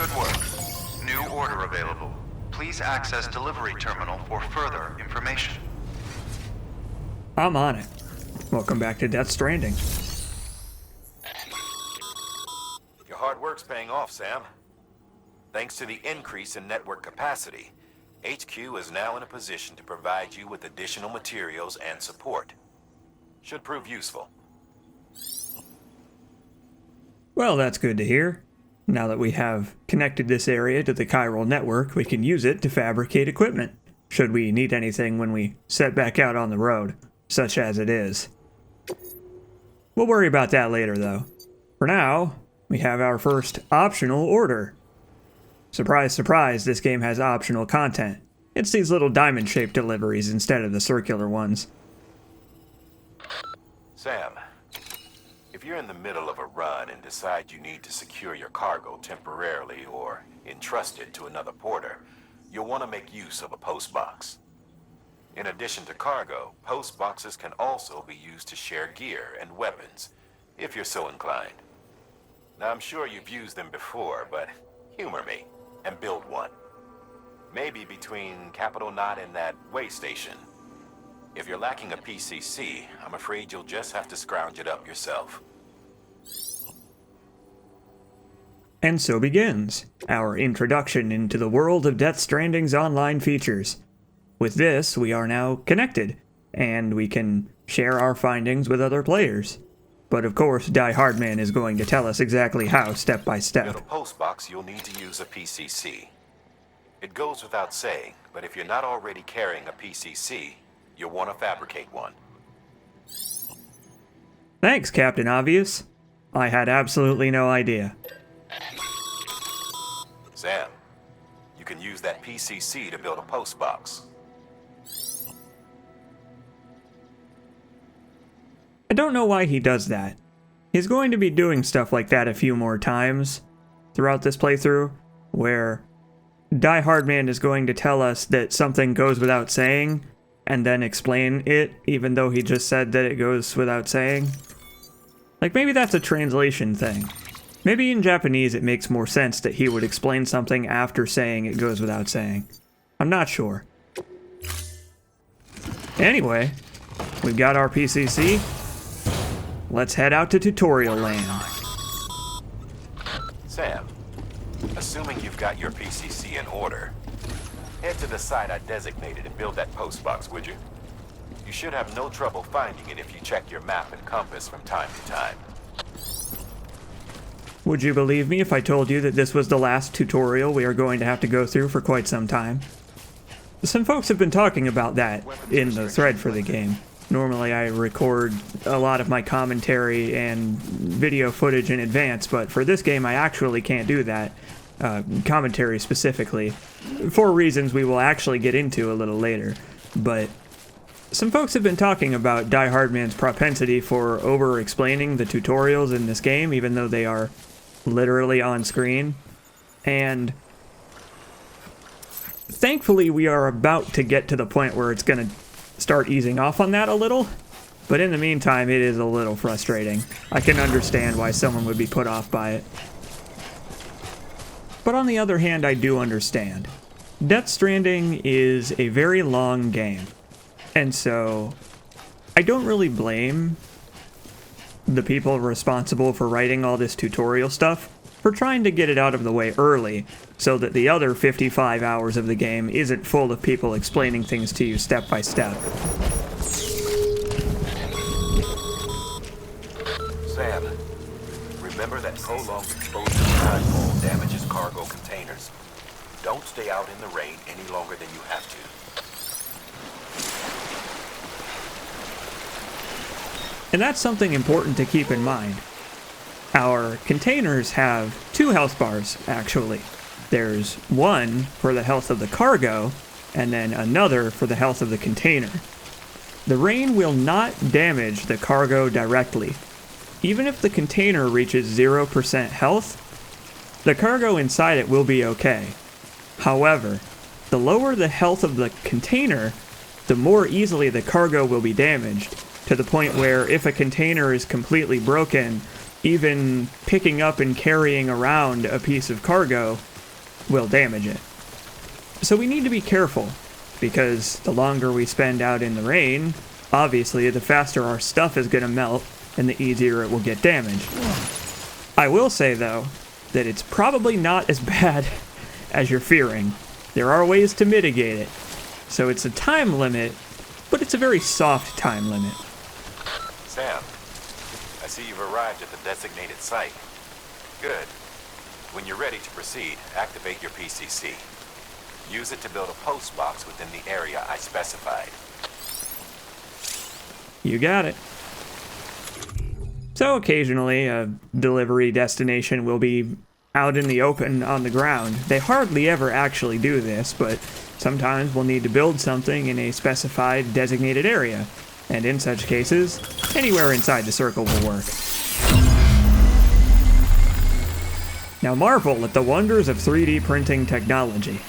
Good work. New order available. Please access delivery terminal for further information. I'm on it. Welcome back to Death Stranding. Your hard work's paying off, Sam. Thanks to the increase in network capacity, HQ is now in a position to provide you with additional materials and support. Should prove useful. Well, that's good to hear. Now that we have connected this area to the chiral network, we can use it to fabricate equipment, should we need anything when we set back out on the road, such as it is. We'll worry about that later, though. For now, we have our first optional order. Surprise, surprise, this game has optional content. It's these little diamond-shaped deliveries instead of the circular ones. Sam, if you're in the middle of a run and decide you need to secure your cargo temporarily or entrust it to another porter, you'll want to make use of a post box. In addition to cargo, post boxes can also be used to share gear and weapons, if you're so inclined. Now, I'm sure you've used them before, but humor me and build one. Maybe between Capital Knot and that way station. If you're lacking a PCC, I'm afraid you'll just have to scrounge it up yourself. And so begins our introduction into the world of Death Stranding's online features. With this, we are now connected, and we can share our findings with other players. But of course, Die Hardman is going to tell us exactly how, step by To step. build a post box, you'll need to use a PCC. It goes without saying, but if you're not already carrying a PCC, you'll want to fabricate one. Thanks, Captain Obvious. I had absolutely no idea. Sam, you can use that PCC to build a post box. I don't know why he does that. He's going to be doing stuff like that a few more times throughout this playthrough, where Die Hardman is going to tell us that something goes without saying, and then explain it, even though he just said that it goes without saying. Like, maybe that's a translation thing. Maybe in Japanese it makes more sense that he would explain something after saying it goes without saying. I'm not sure. Anyway, we've got our PCC. Let's head out to tutorial land. Sam, assuming you've got your PCC in order, head to the site I designated and build that post box, would you? You should have no trouble finding it if you check your map and compass from time to time. Would you believe me if I told you that this was the last tutorial we are going to have to go through for quite some time? Some folks have been talking about that in the thread for the game. Normally I record a lot of my commentary and video footage in advance, but for this game I actually can't do that. Commentary specifically, for reasons we will actually get into a little later. But some folks have been talking about Die Hardman's propensity for over-explaining the tutorials in this game, even though they are literally on screen. And thankfully we are about to get to the point where it's going to start easing off on that a little. But in the meantime, it is a little frustrating. I can understand why someone would be put off by it. But on the other hand, I do understand. Death Stranding is a very long game. And so, I don't really blame the people responsible for writing all this tutorial stuff for trying to get it out of the way early, so that the other 55 hours of the game isn't full of people explaining things to you step by step. Sam, remember that prolonged exposure to nightfall damages cargo containers. Don't stay out in the rain any longer than you have to. And that's something important to keep in mind. Our containers have 2 health bars, actually. There's one for the health of the cargo, and then another for the health of the container. The rain will not damage the cargo directly. Even if the container reaches 0% health, the cargo inside it will be okay. However, the lower the health of the container, the more easily the cargo will be damaged, to the point where if a container is completely broken, even picking up and carrying around a piece of cargo will damage it. So we need to be careful, because the longer we spend out in the rain, obviously the faster our stuff is going to melt and the easier it will get damaged. I will say though, that it's probably not as bad as you're fearing. There are ways to mitigate it. So it's a time limit, but it's a very soft time limit. Sam, I see you've arrived at the designated site. Good. When you're ready to proceed, activate your PCC. Use it to build a post box within the area I specified. You got it. So occasionally, a delivery destination will be out in the open on the ground. They hardly ever actually do this, but sometimes we'll need to build something in a specified designated area, and in such cases, anywhere inside the circle will work. Now marvel at the wonders of 3D printing technology.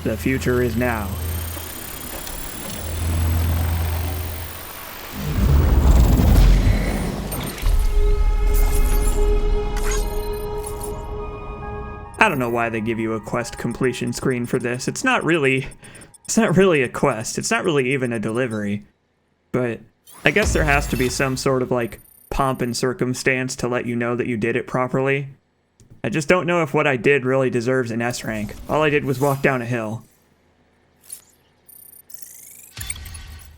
The future is now. I don't know why they give you a quest completion screen for this. It's not really a quest. It's not really even a delivery. But I guess there has to be some sort of like pomp and circumstance to let you know that you did it properly. I just don't know if what I did really deserves an S rank. All I did was walk down a hill.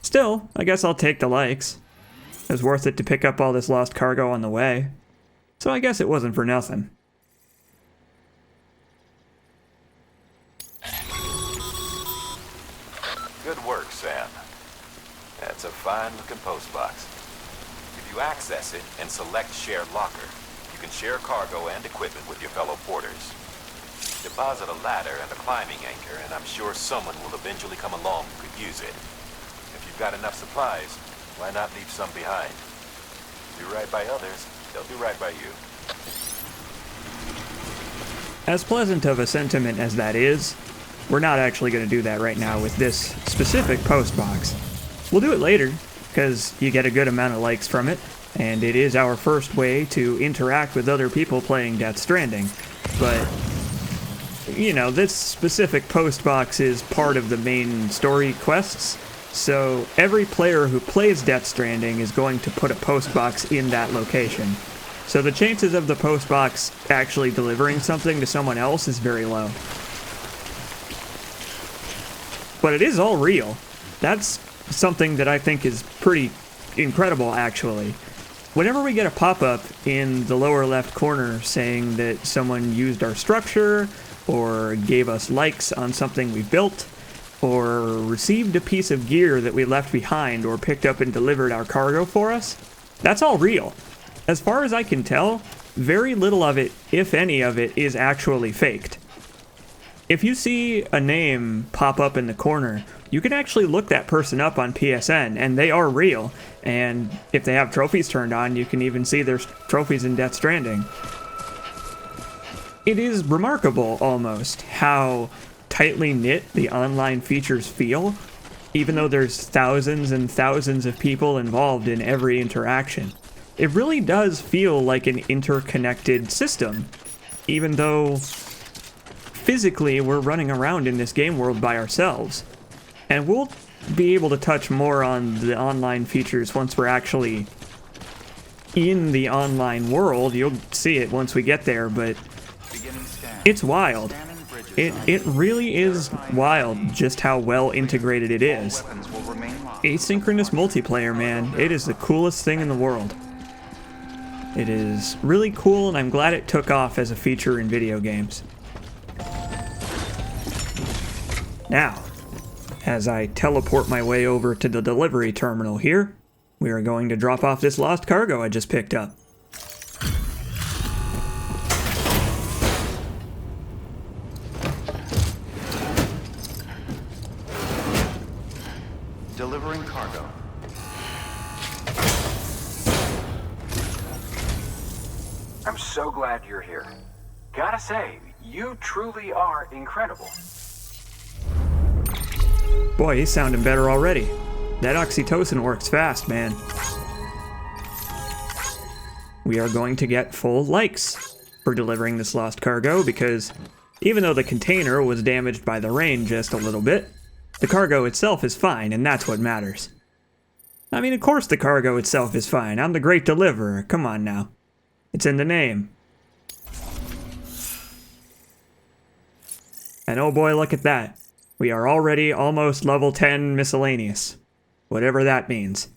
Still, I guess I'll take the likes. It was worth it to pick up all this lost cargo on the way. So I guess it wasn't for nothing. Good work, Sam. That's a fine-looking post box. If you access it and select Shared Locker, you can share cargo and equipment with your fellow porters. Deposit a ladder and a climbing anchor, and I'm sure someone will eventually come along who could use it. If you've got enough supplies, why not leave some behind? Do right by others, they'll do right by you. As pleasant of a sentiment as that is, we're not actually going to do that right now with this specific post box. We'll do it later, because you get a good amount of likes from it, and it is our first way to interact with other people playing Death Stranding. But, you know, this specific post box is part of the main story quests, so every player who plays Death Stranding is going to put a post box in that location. So the chances of the post box actually delivering something to someone else is very low. But it is all real. That's something that I think is pretty incredible, actually. Whenever we get a pop-up in the lower left corner saying that someone used our structure, or gave us likes on something we built, or received a piece of gear that we left behind, or picked up and delivered our cargo for us, that's all real. As far as I can tell, very little of it, if any of it, is actually faked. If you see a name pop up in the corner, you can actually look that person up on PSN, and they are real. And if they have trophies turned on, you can even see their trophies in Death Stranding. It is remarkable, almost, how tightly knit the online features feel, even though there's thousands and thousands of people involved in every interaction. It really does feel like an interconnected system, even though physically we're running around in this game world by ourselves. And we'll be able to touch more on the online features once we're actually in the online world. You'll see it once we get there, but it's wild. It really is wild just how well integrated it is. Asynchronous multiplayer, man, it is the coolest thing in the world. It is really cool, and I'm glad it took off as a feature in video games. Now, as I teleport my way over to the delivery terminal here, we are going to drop off this lost cargo I just picked up. Delivering cargo. I'm so glad you're here. Gotta say, you truly are incredible. Boy, he's sounding better already. That oxytocin works fast, man. We are going to get full likes for delivering this lost cargo because Even though the container was damaged by the rain just a little bit, the cargo itself is fine, and that's what matters. I mean, of course the cargo itself is fine. I'm the great deliverer. Come on now. It's in the name. And oh boy, look at that. We are already almost level 10 miscellaneous. Whatever that means.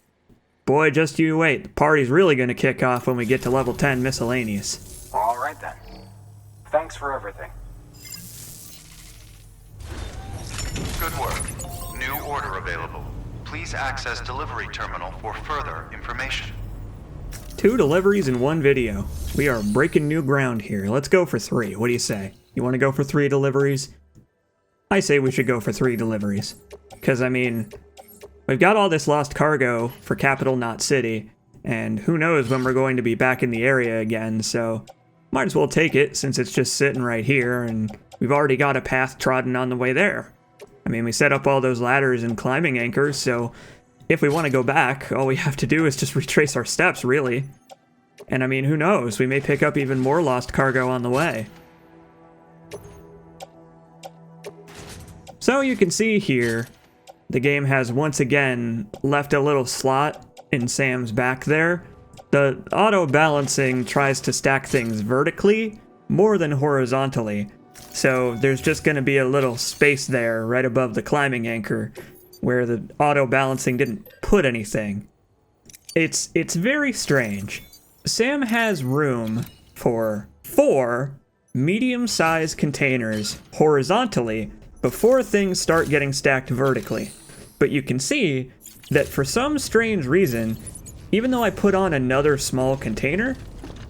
Boy, just you wait. The party's really going to kick off when we get to level 10 miscellaneous. All right then. Thanks for everything. Good work. New order available. Please access delivery terminal for further information. 2 deliveries in 1 video. We are breaking new ground here. Let's go for 3. What do you say? You want to go for 3 deliveries? I say we should go for 3 deliveries. Because, I mean, we've got all this lost cargo for Capital Knot City, and who knows when we're going to be back in the area again, so might as well take it since it's just sitting right here, and we've already got a path trodden on the way there. I mean, we set up all those ladders and climbing anchors, so if we want to go back, all we have to do is just retrace our steps, really. And I mean, who knows? We may pick up even more lost cargo on the way. So you can see here, the game has once again left a little slot in Sam's back there. The auto-balancing tries to stack things vertically more than horizontally. So there's just going to be a little space there right above the climbing anchor where the auto-balancing didn't put anything. It's very strange. Sam has room for 4 medium-sized containers horizontally before things start getting stacked vertically. But you can see that for some strange reason, even though I put on another small container,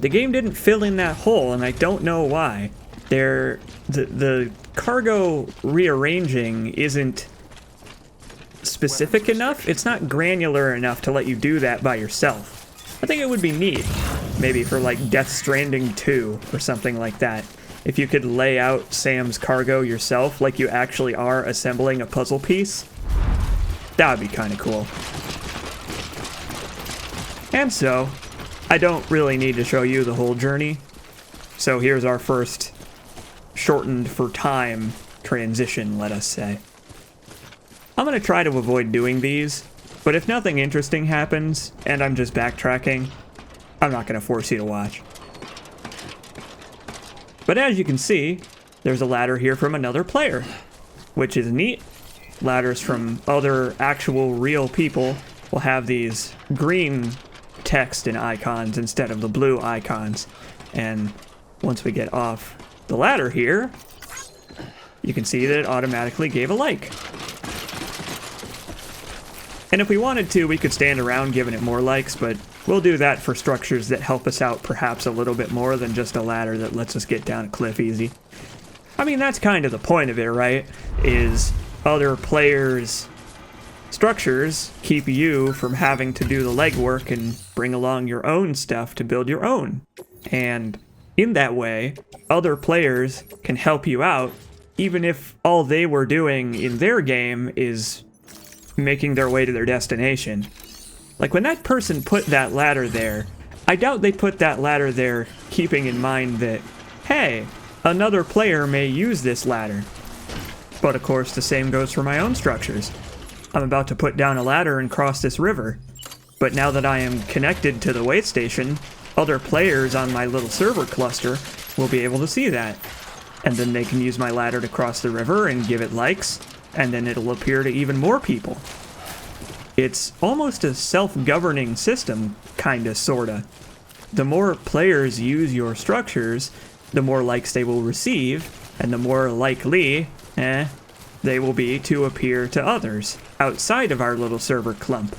the game didn't fill in that hole, and I don't know why. The cargo rearranging isn't specific enough. It's not granular enough to let you do that by yourself. I think it would be neat, maybe for like Death Stranding 2 or something like that. If you could lay out Sam's cargo yourself like you actually are assembling a puzzle piece, that would be kind of cool. And so, I don't really need to show you the whole journey. So here's our first shortened for time transition, let us say. I'm going to try to avoid doing these, but if nothing interesting happens and I'm just backtracking, I'm not going to force you to watch. But as you can see, there's a ladder here from another player, which is neat. Ladders from other actual real people will have these green text and icons instead of the blue icons. And once we get off the ladder here, you can see that it automatically gave a like. And if we wanted to, we could stand around giving it more likes, but we'll do that for structures that help us out perhaps a little bit more than just a ladder that lets us get down a cliff easy. I mean, that's kind of the point of it, right? Is other players' structures keep you from having to do the legwork and bring along your own stuff to build your own. And in that way, other players can help you out, even if all they were doing in their game is making their way to their destination. Like when that person put that ladder there, I doubt they put that ladder there keeping in mind that, hey, another player may use this ladder. But of course, the same goes for my own structures. I'm about to put down a ladder and cross this river. But now that I am connected to the way station, other players on my little server cluster will be able to see that. And then they can use my ladder to cross the river and give it likes, and then it'll appear to even more people. It's almost a self-governing system, kinda, sorta. The more players use your structures, the more likes they will receive, and the more likely, they will be to appear to others outside of our little server clump.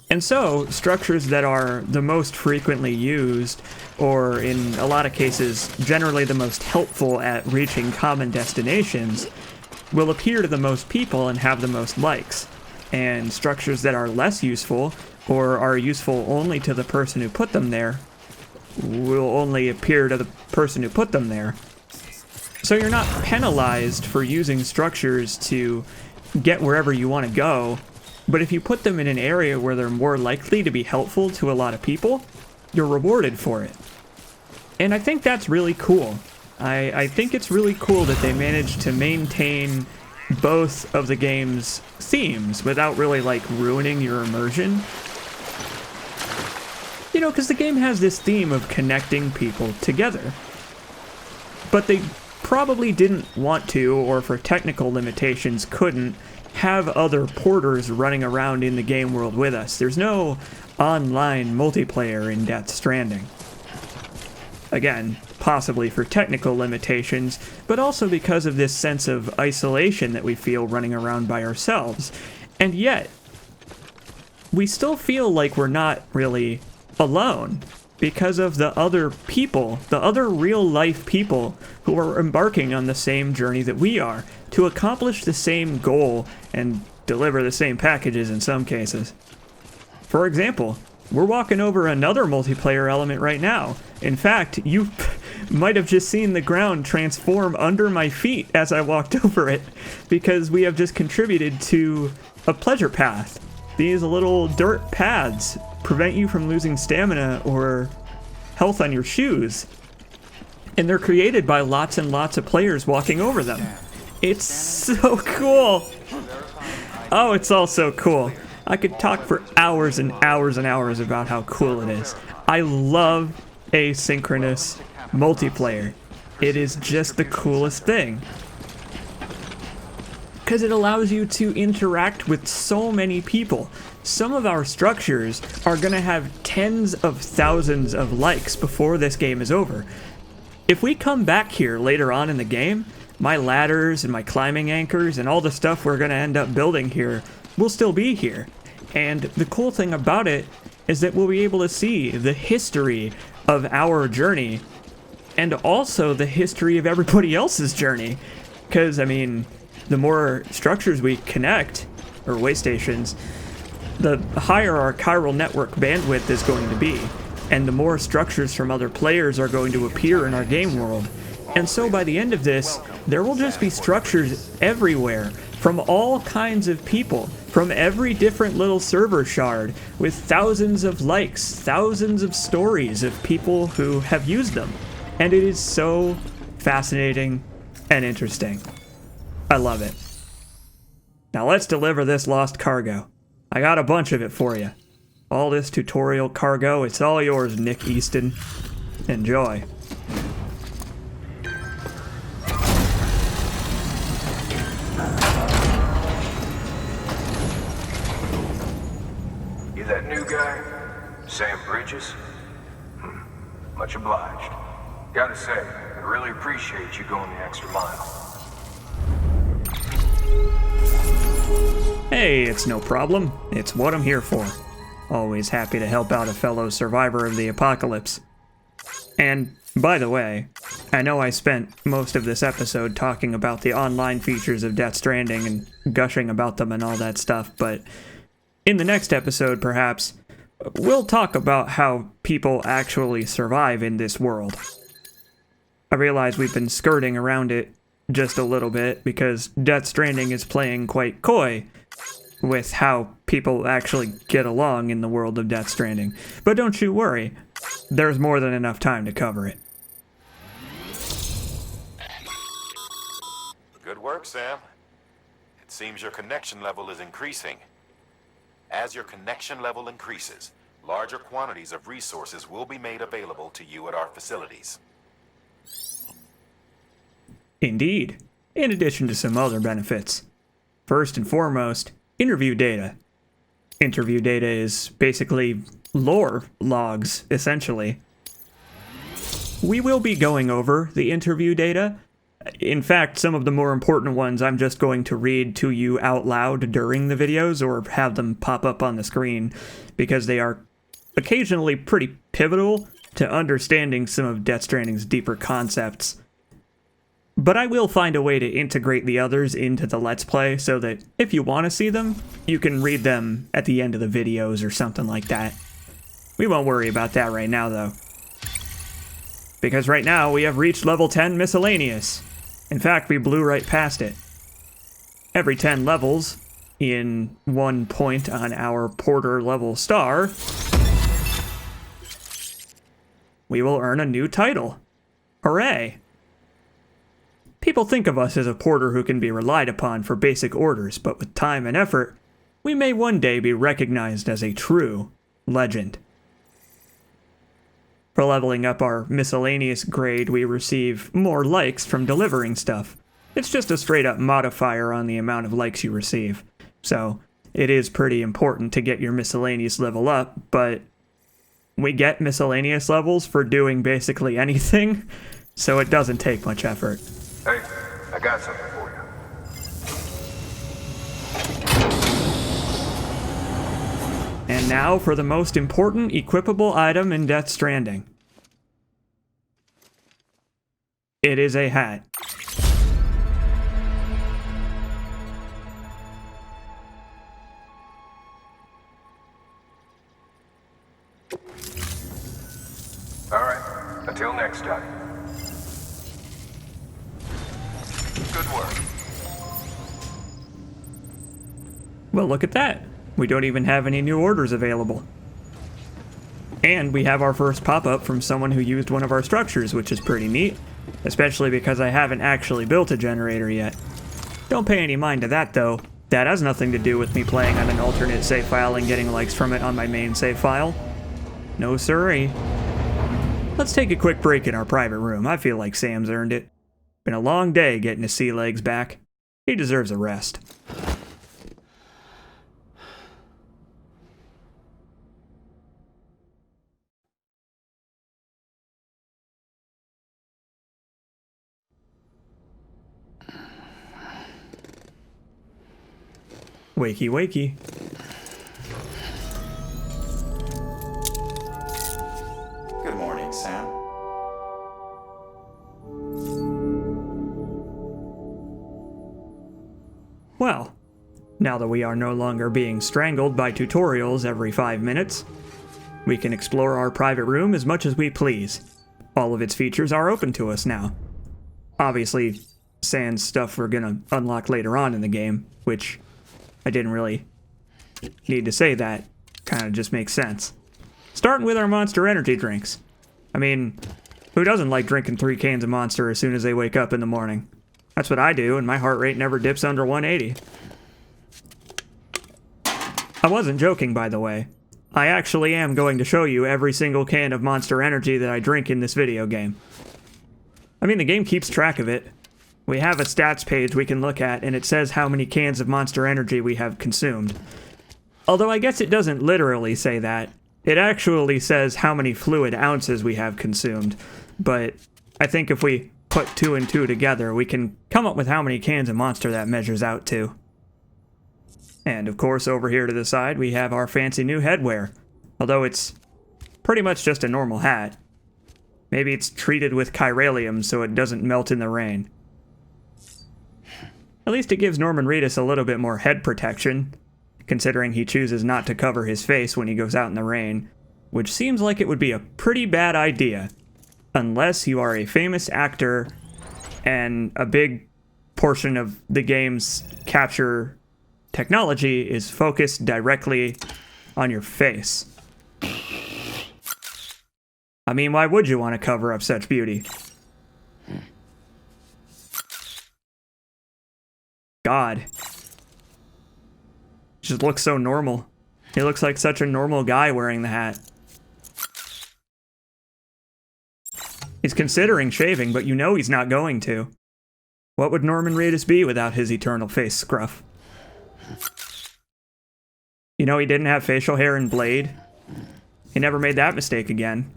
And so, structures that are the most frequently used, or in a lot of cases, generally the most helpful at reaching common destinations, will appear to the most people and have the most likes. And structures that are less useful, or are useful only to the person who put them there, will only appear to the person who put them there. So you're not penalized for using structures to get wherever you want to go, but if you put them in an area where they're more likely to be helpful to a lot of people, you're rewarded for it. And I think that's really cool. I think it's really cool that they managed to maintain both of the game's themes without really, like, ruining your immersion. You know, because the game has this theme of connecting people together. But they probably didn't want to, or for technical limitations couldn't, have other porters running around in the game world with us. There's no online multiplayer in Death Stranding. Again, possibly for technical limitations, but also because of this sense of isolation that we feel running around by ourselves. And yet, we still feel like we're not really alone because of the other people, the other real-life people who are embarking on the same journey that we are to accomplish the same goal and deliver the same packages in some cases. For example, we're walking over another multiplayer element right now. In fact, you might have just seen the ground transform under my feet as I walked over it, because we have just contributed to a pleasure path. These little dirt paths prevent you from losing stamina or health on your shoes. And they're created by lots and lots of players walking over them. It's so cool. Oh, it's all so cool. I could talk for hours and hours and hours about how cool it is. I love asynchronous multiplayer. It is just the coolest thing. Because it allows you to interact with so many people. Some of our structures are going to have tens of thousands of likes before this game is over. If we come back here later on in the game, my ladders and my climbing anchors and all the stuff we're going to end up building here will still be here. And the cool thing about it is that we'll be able to see the history of our journey and also the history of everybody else's journey. Because, I mean, the more structures we connect, or way stations, the higher our chiral network bandwidth is going to be, and the more structures from other players are going to appear in our game world. And so by the end of this, there will just be structures everywhere, from all kinds of people, from every different little server shard, with thousands of likes, thousands of stories of people who have used them. And it is so fascinating and interesting. I love it. Now let's deliver this lost cargo. I got a bunch of it for you. All this tutorial cargo, it's all yours, Nick Easton. Enjoy. You that new guy? Sam Bridges? Much obliged. Gotta say, I really appreciate you going the extra mile. Hey, it's no problem. It's what I'm here for. Always happy to help out a fellow survivor of the apocalypse. And, by the way, I know I spent most of this episode talking about the online features of Death Stranding and gushing about them and all that stuff, but in the next episode, perhaps, we'll talk about how people actually survive in this world. I realize we've been skirting around it just a little bit because Death Stranding is playing quite coy with how people actually get along in the world of Death Stranding. But don't you worry, there's more than enough time to cover it. Good work, Sam. It seems your connection level is increasing. As your connection level increases, larger quantities of resources will be made available to you at our facilities. Indeed, in addition to some other benefits. First and foremost, interview data. Interview data is basically lore logs, essentially. We will be going over the interview data. In fact, some of the more important ones I'm just going to read to you out loud during the videos or have them pop up on the screen because they are occasionally pretty pivotal to understanding some of Death Stranding's deeper concepts. But I will find a way to integrate the others into the Let's Play so that if you want to see them, you can read them at the end of the videos or something like that. We won't worry about that right now, though. Because right now, we have reached level 10 miscellaneous. In fact, we blew right past it. Every 10 levels, in 1 point on our Porter level star, we will earn a new title. Hooray! People think of us as a porter who can be relied upon for basic orders, but with time and effort, we may one day be recognized as a true legend. For leveling up our miscellaneous grade, we receive more likes from delivering stuff. It's just a straight up modifier on the amount of likes you receive. So, it is pretty important to get your miscellaneous level up, but we get miscellaneous levels for doing basically anything, so it doesn't take much effort. Hey, I got something for you. And now for the most important equipable item in Death Stranding. It is a hat. Alright, until next time. Good work. Well, look at that. We don't even have any new orders available. And we have our first pop-up from someone who used one of our structures, which is pretty neat. Especially because I haven't actually built a generator yet. Don't pay any mind to that, though. That has nothing to do with me playing on an alternate save file and getting likes from it on my main save file. No siree. Let's take a quick break in our private room. I feel like Sam's earned it. Been a long day getting his sea legs back. He deserves a rest. Wakey, wakey. Good morning, Sam. Well, now that we are no longer being strangled by tutorials every 5 minutes, we can explore our private room as much as we please. All of its features are open to us now. Obviously, sans stuff we're gonna unlock later on in the game, which I didn't really need to say that. Kind of just makes sense. Starting with our Monster Energy drinks. I mean, who doesn't like drinking 3 cans of Monster as soon as they wake up in the morning? That's what I do, and my heart rate never dips under 180. I wasn't joking, by the way. I actually am going to show you every single can of Monster Energy that I drink in this video game. I mean, the game keeps track of it. We have a stats page we can look at, and it says how many cans of Monster Energy we have consumed. Although I guess it doesn't literally say that. It actually says how many fluid ounces we have consumed. But I think if we put 2 and 2 together, we can come up with how many cans of Monster that measures out to. And of course, over here to the side, we have our fancy new headwear. Although it's pretty much just a normal hat. Maybe it's treated with chiralium so it doesn't melt in the rain. At least it gives Norman Reedus a little bit more head protection, considering he chooses not to cover his face when he goes out in the rain, which seems like it would be a pretty bad idea, unless you are a famous actor and a big portion of the game's capture technology is focused directly on your face. I mean, why would you want to cover up such beauty? God. Just looks so normal. He looks like such a normal guy wearing the hat. He's considering shaving, but you know he's not going to. What would Norman Reedus be without his eternal face scruff? You know he didn't have facial hair in Blade? He never made that mistake again.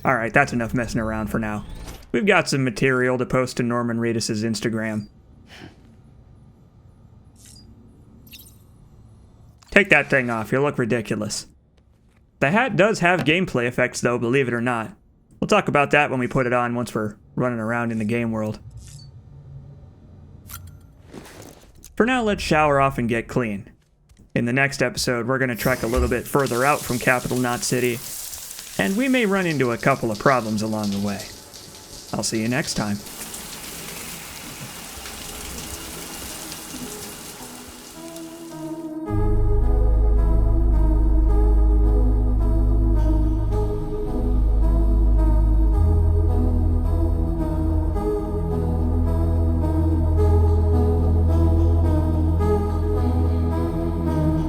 Alright, that's enough messing around for now. We've got some material to post to Norman Reedus' Instagram. Take that thing off, you'll look ridiculous. The hat does have gameplay effects though, believe it or not. We'll talk about that when we put it on once we're running around in the game world. For now, let's shower off and get clean. In the next episode, we're going to trek a little bit further out from Capital Knot City, and we may run into a couple of problems along the way. I'll see you next time.